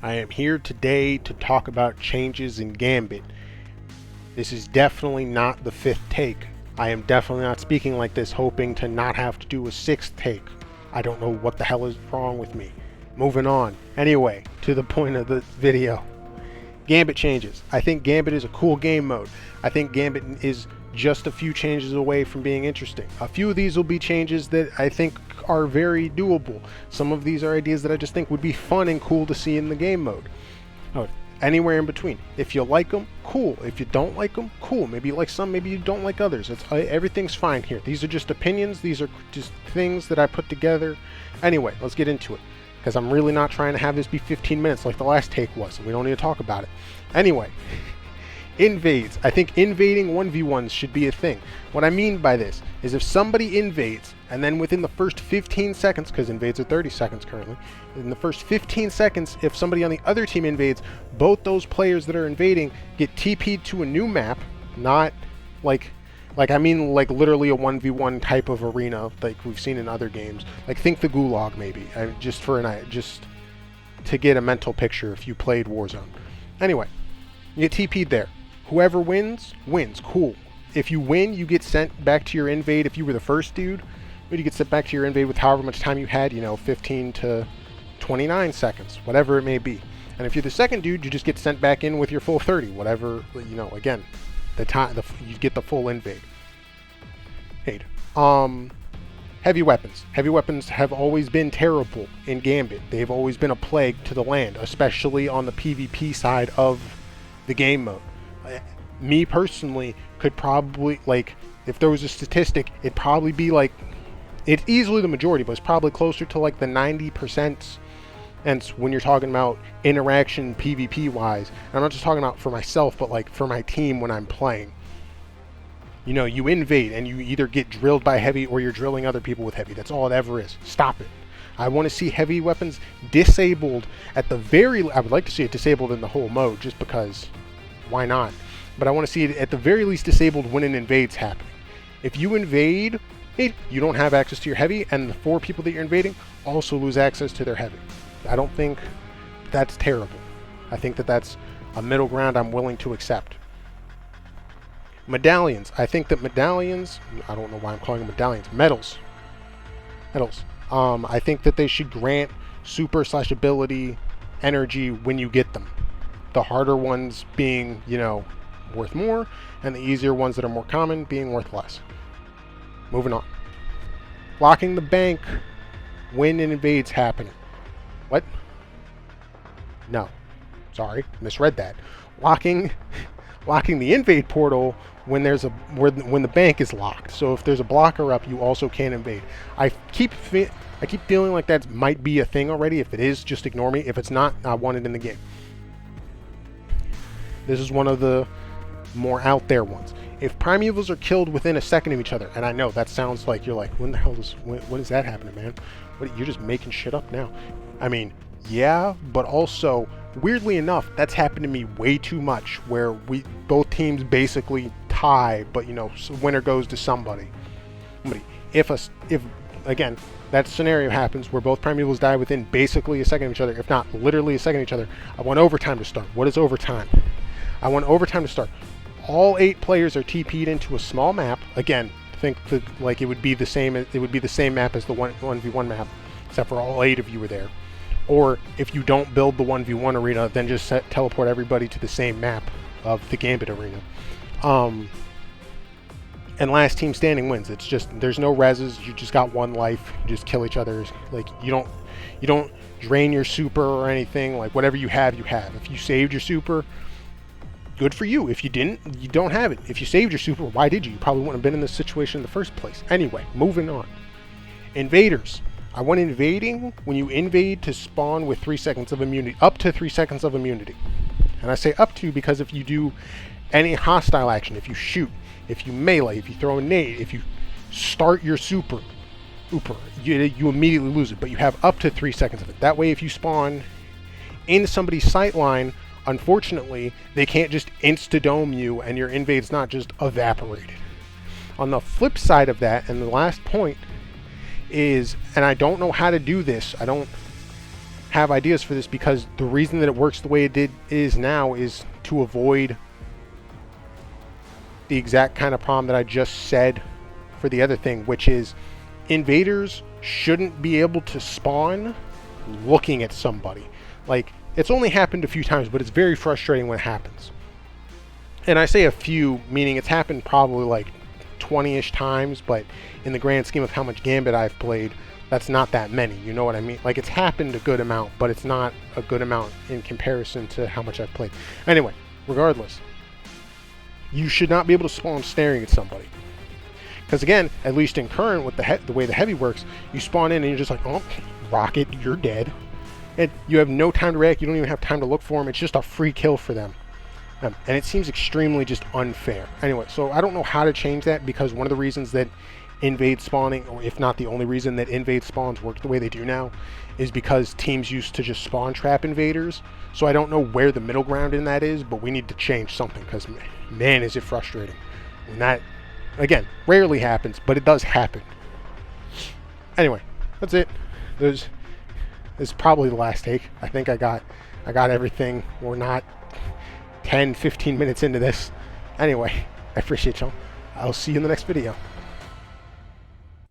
I am here today to talk about changes in Gambit. This is definitely not the fifth take. I am definitely not speaking like this hoping to not have to do a sixth take. I don't know what the hell is wrong with me. Moving on. Anyway, to the point of the video. Gambit changes. I think Gambit is a cool game mode. I think Gambit is just a few changes away from being interesting. A few of these will be changes that I think are very doable. Some of these are ideas that I just think would be fun and cool to see in the game mode. Anywhere in between. If you like them, cool. If you don't like them, cool. Maybe you like some, maybe you don't like others. Everything's fine here. These are just opinions. These are just things that I put together. Anyway, let's get into it, because I'm really not trying to have this be 15 minutes like the last take was, and we don't need to talk about it. Anyway, invades. I think invading 1v1s should be a thing. What I mean by this is if somebody invades, and then within the first 15 seconds, because invades are 30 seconds currently, in the first 15 seconds, if somebody on the other team invades, both those players that are invading get TP'd to a new map, not like I mean like literally a 1v1 type of arena like we've seen in other games. Like think the Gulag maybe, just to get a mental picture if you played Warzone. Anyway, you get TP'd there. Whoever wins, cool. If you win, you get sent back to your invade. If you were the first dude, you get sent back to your invade with however much time you had, 15 to 29 seconds, whatever it may be. And if you're the second dude, you just get sent back in with your full 30, whatever, again, you get the full invade. Heavy weapons. Heavy weapons have always been terrible in Gambit. They've always been a plague to the land, especially on the PvP side of the game mode. Me personally could probably, if there was a statistic, it'd probably be it's easily the majority, but it's probably closer to the 90%. And when you're talking about interaction PvP wise, and I'm not just talking about for myself, but for my team when I'm playing. You invade and you either get drilled by heavy or you're drilling other people with heavy. That's all it ever is. Stop it. I want to see heavy weapons disabled I would like to see it disabled in the whole mode, just because why not? But I want to see it at the very least disabled when an invade's happening. If you invade, you don't have access to your heavy, and the 4 people that you're invading also lose access to their heavy. I don't think that's terrible. I think that that's a middle ground I'm willing to accept. Medallions. I think that medallions, I don't know why I'm calling them medallions, medals. I think that they should grant super/ability energy when you get them. The harder ones being, worth more, and the easier ones that are more common being worth less. Moving on. Locking the bank when an invade's happening. What? No. Sorry, misread that. Locking the invade portal when when the bank is locked. So if there's a blocker up, you also can't invade. I keep feeling like that might be a thing already. If it is, just ignore me. If it's not, I want it in the game. This is one of the more out there ones. If primevals are killed within a second of each other, and I know that sounds like you're like, when is that happening, man? You're just making shit up now. I mean, yeah, but also, weirdly enough, that's happened to me way too much, where both teams basically tie, but winner goes to somebody. If again, that scenario happens where both primevals die within basically a second of each other, if not literally a second of each other, I want overtime to start. What is overtime? I want overtime to start. All 8 players are TP'd into a small map. Again, think that it would be the same. It would be the same map as the 1v1 map, except for all 8 of you were there. Or if you don't build the 1v1 arena, then just teleport everybody to the same map of the Gambit arena. And last team standing wins. It's just there's no reses. You just got one life. You just kill each other. You don't drain your super or anything. Whatever you have, you have. If you saved your super, good for you. If you didn't, you don't have it. If you saved your super, why did you? You probably wouldn't have been in this situation in the first place. Anyway, moving on. Invaders. I want invading when you invade to spawn with 3 seconds of immunity, up to 3 seconds of immunity. And I say up to because if you do any hostile action, if you shoot, if you melee, if you throw a nade, if you start your super, you immediately lose it, but you have up to 3 seconds of it. That way, if you spawn in somebody's sight line, unfortunately, they can't just insta-dome you and your invade's not just evaporated. On the flip side of that, and the last point is, and I don't know how to do this, have ideas for this, because the reason that it works the way it is now is to avoid the exact kind of problem that I just said for the other thing, which is invaders shouldn't be able to spawn looking at somebody. Like, it's only happened a few times, but it's very frustrating when it happens. And I say a few, meaning it's happened probably like 20-ish times, but in the grand scheme of how much Gambit I've played, that's not that many, you know what I mean? Like, it's happened a good amount, but it's not a good amount in comparison to how much I've played. Anyway, regardless, you should not be able to spawn staring at somebody. Because again, at least in current, with the way the heavy works, you spawn in and you're just like, oh, rocket, you're dead. And you have no time to react, you don't even have time to look for them, it's just a free kill for them. And it seems extremely just unfair. Anyway, so I don't know how to change that, because one of the reasons that invade spawning, or if not the only reason that invade spawns work the way they do now, is because teams used to just spawn trap invaders. So I don't know where the middle ground in that is, but we need to change something, because man, is it frustrating. And that, again, rarely happens, but it does happen. Anyway, that's it. This is probably the last take. I think I got everything. We're not 10-15 minutes into this. Anyway, I appreciate y'all. I'll see you in the next video.